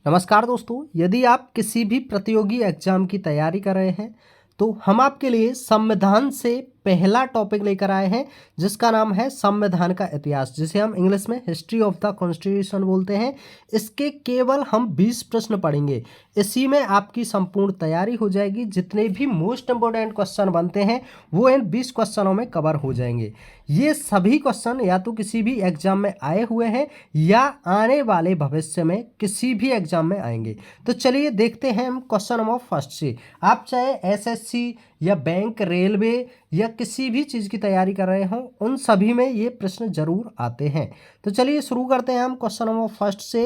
नमस्कार दोस्तों, यदि आप किसी भी प्रतियोगी एग्जाम की तैयारी कर रहे हैं तो हम आपके लिए संविधान से पहला टॉपिक लेकर आए हैं जिसका नाम है संविधान का इतिहास, जिसे हम इंग्लिश में हिस्ट्री ऑफ द कॉन्स्टिट्यूशन बोलते हैं। इसके केवल हम 20 प्रश्न पढ़ेंगे। इसी में आपकी संपूर्ण तैयारी हो जाएगी। जितने भी मोस्ट इंपोर्टेंट क्वेश्चन बनते हैं वो इन 20 क्वेश्चनों में कवर हो जाएंगे। ये सभी क्वेश्चन या तो किसी भी एग्जाम में आए हुए हैं या आने वाले भविष्य में किसी भी एग्जाम में आएंगे। तो चलिए देखते हैं हम क्वेश्चन नंबर फर्स्ट से। आप चाहे एसएससी या बैंक, रेलवे या किसी भी चीज़ की तैयारी कर रहे हो, उन सभी में ये प्रश्न जरूर आते हैं। तो चलिए शुरू करते हैं हम क्वेश्चन नंबर फर्स्ट से।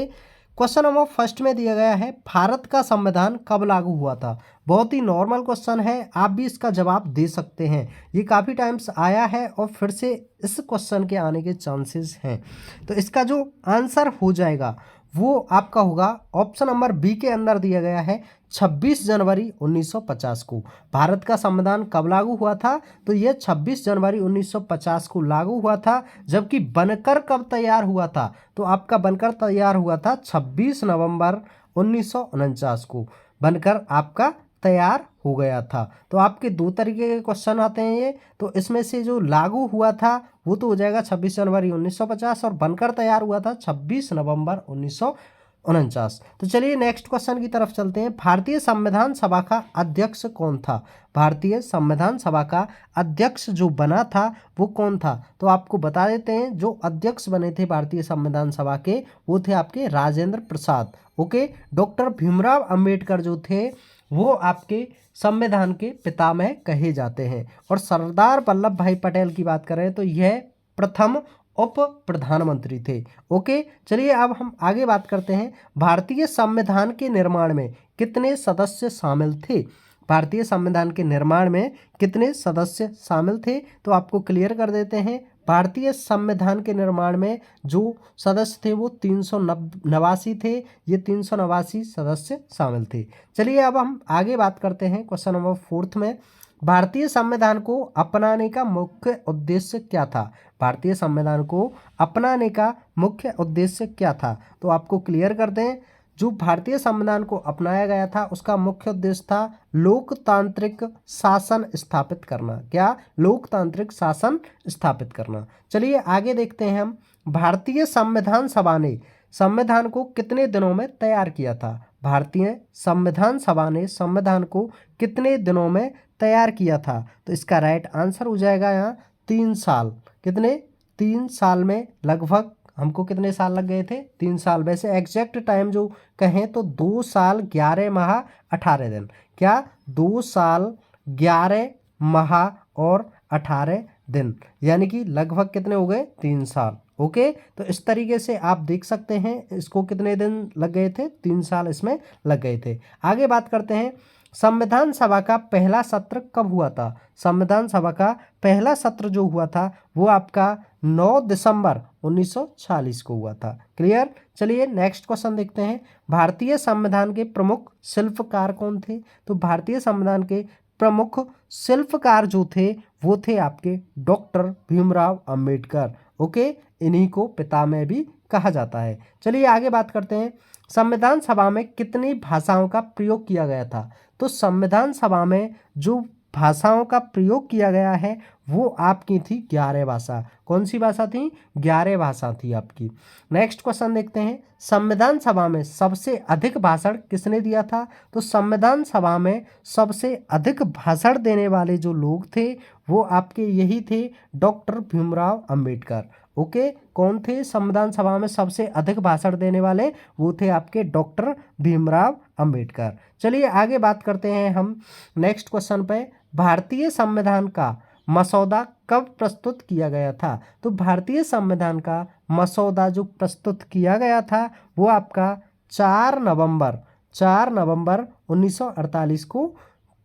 क्वेश्चन नंबर फर्स्ट में दिया गया है, भारत का संविधान कब लागू हुआ था। बहुत ही नॉर्मल क्वेश्चन है, आप भी इसका जवाब दे सकते हैं। ये काफ़ी टाइम्स आया है और फिर से इस क्वेश्चन के आने के चांसेस हैं। तो इसका जो आंसर हो जाएगा वो आपका होगा ऑप्शन नंबर बी के अंदर दिया गया है 26 जनवरी 1950 को। भारत का संविधान कब लागू हुआ था, तो यह 26 जनवरी 1950 को लागू हुआ था। जबकि बनकर कब तैयार हुआ था, तो आपका बनकर तैयार हुआ था 26 नवंबर 1949 को बनकर आपका तैयार हो गया था। तो आपके दो तरीके के क्वेश्चन आते हैं ये। तो इसमें से जो लागू हुआ था वो तो हो जाएगा 26 जनवरी 1950 और बनकर तैयार हुआ था 26 नवंबर 1949। तो चलिए नेक्स्ट क्वेश्चन की तरफ चलते हैं। भारतीय संविधान सभा का अध्यक्ष कौन था। भारतीय संविधान सभा का अध्यक्ष जो बना था वो कौन था, तो आपको बता देते हैं। जो अध्यक्ष बने थे भारतीय संविधान सभा के वो थे आपके राजेंद्र प्रसाद। ओके, डॉक्टर भीमराव अंबेडकर जो थे वो आपके संविधान के पितामह कहे जाते हैं। और सरदार वल्लभ भाई पटेल की बात करें तो यह प्रथम उप प्रधानमंत्री थे। ओके, चलिए अब हम आगे बात करते हैं। भारतीय संविधान के निर्माण में कितने सदस्य शामिल थे। भारतीय संविधान के निर्माण में कितने सदस्य शामिल थे, तो आपको क्लियर कर देते हैं। भारतीय संविधान के निर्माण में जो सदस्य थे वो 389 थे। ये 389 सदस्य शामिल थे। चलिए अब हम आगे बात करते हैं क्वेश्चन नंबर फोर्थ में। भारतीय संविधान को अपनाने का मुख्य उद्देश्य क्या था। भारतीय संविधान को अपनाने का मुख्य उद्देश्य क्या था, तो आपको क्लियर कर दें। जो भारतीय संविधान को अपनाया गया था उसका मुख्य उद्देश्य था लोकतांत्रिक शासन स्थापित करना। क्या, लोकतांत्रिक शासन स्थापित करना। चलिए आगे देखते हैं हम। भारतीय संविधान सभा ने संविधान को कितने दिनों में तैयार किया था। भारतीय संविधान सभा ने संविधान को कितने दिनों में तैयार किया था, तो इसका राइट आंसर हो जाएगा यहाँ 3 साल। कितने, 3 साल में लगभग हमको कितने साल लग गए थे, 3 साल। वैसे एग्जैक्ट टाइम जो कहें तो 2 साल 11 माह 18 दिन। क्या, 2 साल 11 माह और 18 दिन, यानी कि लगभग कितने हो गए, 3 साल। ओके, तो इस तरीके से आप देख सकते हैं इसको कितने दिन लग गए थे, 3 साल इसमें लग गए थे। आगे बात करते हैं, संविधान सभा का पहला सत्र कब हुआ था। संविधान सभा का पहला सत्र जो हुआ था वो आपका 9 दिसंबर 1946 को हुआ था। क्लियर। चलिए नेक्स्ट क्वेश्चन देखते हैं। भारतीय संविधान के प्रमुख शिल्पकार कौन थे, तो भारतीय संविधान के प्रमुख शिल्पकार जो थे वो थे आपके डॉक्टर भीमराव अंबेडकर। ओके, इन्हीं को पितामह भी कहा जाता है। चलिए आगे बात करते हैं। संविधान सभा में कितनी भाषाओं का प्रयोग किया गया था, तो संविधान सभा में जो भाषाओं का प्रयोग किया गया है वो आपकी थी 11 भाषा। कौन सी भाषा थी, 11 भाषा थी आपकी। नेक्स्ट क्वेश्चन देखते हैं। संविधान सभा में सबसे अधिक भाषण किसने दिया था, तो संविधान सभा में सबसे अधिक भाषण देने वाले जो लोग थे वो आपके यही थे, डॉक्टर भीमराव अंबेडकर। ओके, कौन थे संविधान सभा में सबसे अधिक भाषण देने वाले, वो थे आपके डॉक्टर भीमराव अंबेडकर। चलिए आगे बात करते हैं हम नेक्स्ट क्वेश्चन पे। भारतीय संविधान का मसौदा कब प्रस्तुत किया गया था, तो भारतीय संविधान का मसौदा जो प्रस्तुत किया गया था वो आपका 4 नवंबर 1948 को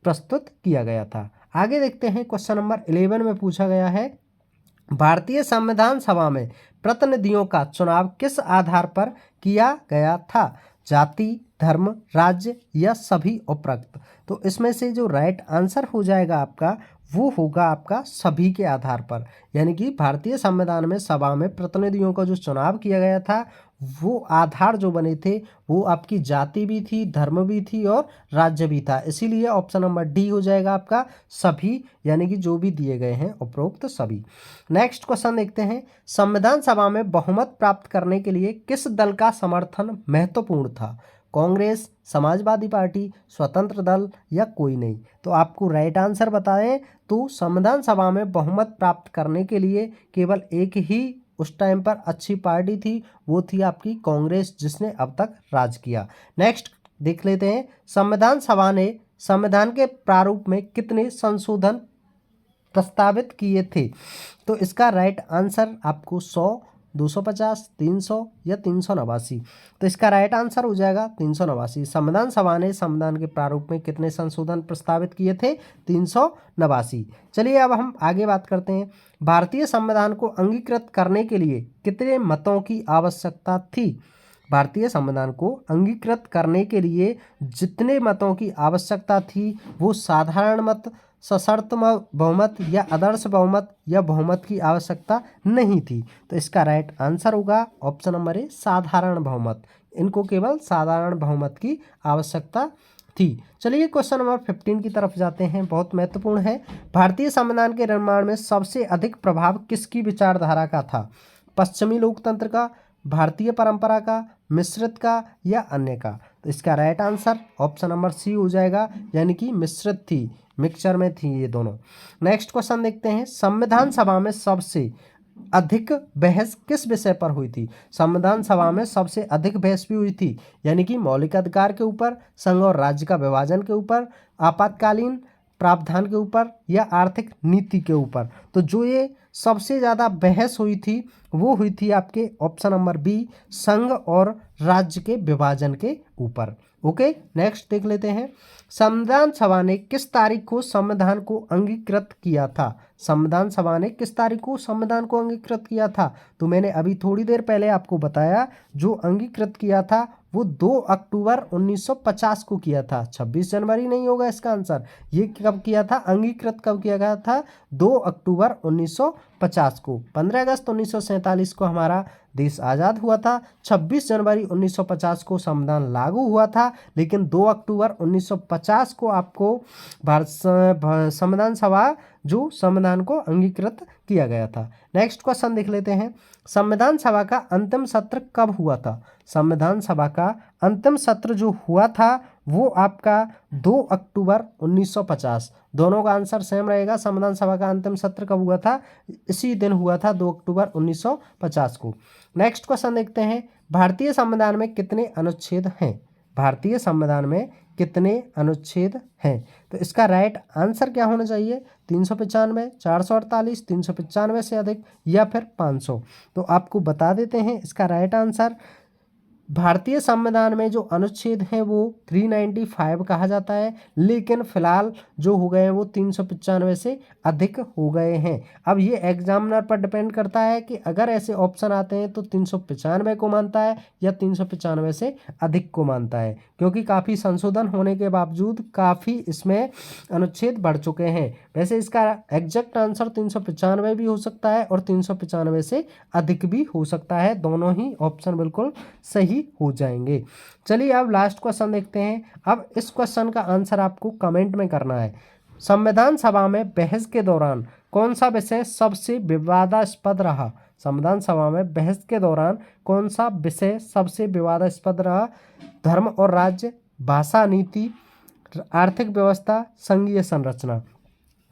प्रस्तुत किया गया था। आगे देखते हैं क्वेश्चन नंबर 11 में पूछा गया है, भारतीय संविधान सभा में प्रतिनिधियों का चुनाव किस आधार पर किया गया था। जाति, धर्म, राज्य या सभी उपरोक्त, तो इसमें से जो राइट आंसर हो जाएगा आपका वो होगा आपका सभी के आधार पर। यानी कि भारतीय संविधान में सभा में प्रतिनिधियों का जो चुनाव किया गया था वो आधार जो बने थे वो आपकी जाति भी थी, धर्म भी थी और राज्य भी था। इसीलिए ऑप्शन नंबर डी हो जाएगा आपका सभी, यानी कि जो भी दिए गए हैं उपरोक्त सभी। नेक्स्ट क्वेश्चन देखते हैं, संविधान सभा में बहुमत प्राप्त करने के लिए किस दल का समर्थन महत्वपूर्ण था? कांग्रेस, समाजवादी पार्टी, स्वतंत्र दल या कोई नहीं? तो आपको राइट आंसर बताएं तो संविधान सभा में बहुमत प्राप्त करने के लिए केवल एक ही उस टाइम पर अच्छी पार्टी थी, वो थी आपकी कांग्रेस, जिसने अब तक राज किया। नेक्स्ट देख लेते हैं, संविधान सभा ने संविधान के प्रारूप में कितने संशोधन प्रस्तावित किए थे? तो इसका राइट आंसर आपको 100, 250, 300 या 389। तो इसका राइट आंसर हो जाएगा 389। संविधान सभा ने संविधान के प्रारूप में कितने संशोधन प्रस्तावित किए थे? 389। चलिए अब हम आगे बात करते हैं, भारतीय संविधान को अंगीकृत करने के लिए कितने मतों की आवश्यकता थी? भारतीय संविधान को अंगीकृत करने के लिए जितने मतों की आवश्यकता थी वो साधारण मत, सशर्त बहुमत या आदर्श बहुमत या बहुमत की आवश्यकता नहीं थी। तो इसका राइट आंसर होगा ऑप्शन नंबर ए, साधारण बहुमत। इनको केवल साधारण बहुमत की आवश्यकता थी। चलिए क्वेश्चन नंबर 15 की तरफ जाते हैं, बहुत महत्वपूर्ण है। भारतीय संविधान के निर्माण में सबसे अधिक प्रभाव किसकी विचारधारा का था? पश्चिमी लोकतंत्र का, भारतीय परंपरा का, मिश्रित का या अन्य का? तो इसका right answer option number C हो जाएगा, यानी कि मिश्रित थी, मिक्सचर में थी ये दोनों। नेक्स्ट क्वेश्चन देखते हैं, संविधान सभा में सबसे अधिक बहस किस विषय पर हुई थी? संविधान सभा में सबसे अधिक बहस भी हुई थी, यानी कि मौलिक अधिकार के ऊपर, संघ और राज्य का विभाजन के ऊपर, आपातकालीन प्रावधान के ऊपर या आर्थिक नीति के ऊपर? तो जो ये सबसे ज़्यादा बहस हुई थी वो हुई थी आपके ऑप्शन नंबर बी, संघ और राज्य के विभाजन के ऊपर। ओके, नेक्स्ट देख लेते हैं, संविधान सभा ने किस तारीख को संविधान को अंगीकृत किया था? संविधान सभा ने किस तारीख को संविधान को अंगीकृत किया था? तो मैंने अभी थोड़ी देर पहले आपको बताया, जो अंगीकृत किया था वो 2 अक्टूबर 1950 को किया था। 26 जनवरी नहीं होगा इसका आंसर। ये कब किया था, अंगीकृत कब किया गया था? 2 अक्टूबर 1950 को। 15 अगस्त 1947 को हमारा देश आज़ाद हुआ था। 26 जनवरी 1950 को संविधान लागू हुआ था, लेकिन 2 अक्टूबर 1950 को आपको भारत संविधान सभा जो संविधान को अंगीकृत किया गया था। नेक्स्ट क्वेश्चन देख लेते हैं, संविधान सभा का अंतिम सत्र कब हुआ था? संविधान सभा का अंतिम सत्र जो हुआ था वो आपका 2 अक्टूबर 1950। दोनों का आंसर सेम रहेगा। संविधान सभा का अंतिम सत्र कब हुआ था? इसी दिन हुआ था, 2 अक्टूबर 1950 को। नेक्स्ट क्वेश्चन देखते हैं, भारतीय संविधान में कितने अनुच्छेद हैं? भारतीय संविधान में कितने अनुच्छेद हैं? तो इसका राइट आंसर क्या होना चाहिए? 395, 448, 395 से अधिक या फिर 500? तो आपको बता देते हैं इसका राइट आंसर, भारतीय संविधान में जो अनुच्छेद हैं वो 395 कहा जाता है, लेकिन फिलहाल जो हो गए हैं वो 395 से अधिक हो गए हैं। अब ये एग्जामिनर पर डिपेंड करता है कि अगर ऐसे ऑप्शन आते हैं तो 395 को मानता है या 395 से अधिक को मानता है, क्योंकि काफ़ी संशोधन होने के बावजूद काफ़ी इसमें अनुच्छेद बढ़ चुके हैं। वैसे इसका एग्जैक्ट आंसर 395 भी हो सकता है और 395 से अधिक भी हो सकता है। दोनों ही ऑप्शन बिल्कुल सही हो जाएंगे। चलिए अब लास्ट क्वेश्चन देखते हैं। अब इस क्वेश्चन का आंसर आपको कमेंट में करना है। संविधान सभा में बहस के दौरान कौन सा विषय सबसे विवादास्पद रहा? संविधान सभा में बहस के दौरान कौन सा विषय सबसे विवादास्पद रहा? धर्म और राज्य, भाषा नीति, आर्थिक व्यवस्था, संघीय संरचना?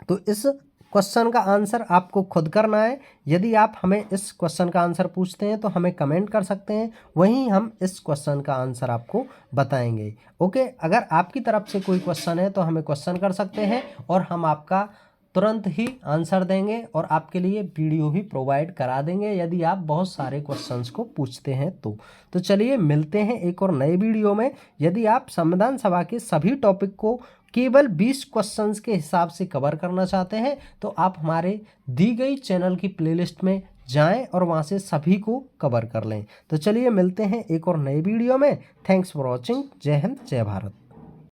तो इस क्वेश्चन का आंसर आपको खुद करना है। यदि आप हमें इस क्वेश्चन का आंसर पूछते हैं तो हमें कमेंट कर सकते हैं, वहीं हम इस क्वेश्चन का आंसर आपको बताएंगे। ओके, अगर आपकी तरफ से कोई क्वेश्चन है तो हमें क्वेश्चन कर सकते हैं और हम आपका तुरंत ही आंसर देंगे और आपके लिए वीडियो भी प्रोवाइड करा देंगे यदि आप बहुत सारे क्वेश्चंस को पूछते हैं तो चलिए मिलते हैं एक और नए वीडियो में। यदि आप संविधान सभा के सभी टॉपिक को केवल 20 क्वेश्चंस के हिसाब से कवर करना चाहते हैं तो आप हमारे दी गई चैनल की प्लेलिस्ट में जाएं और वहां से सभी को कवर कर लें। तो चलिए मिलते हैं एक और नए वीडियो में। Thanks for watching. जय हिंद, जय भारत।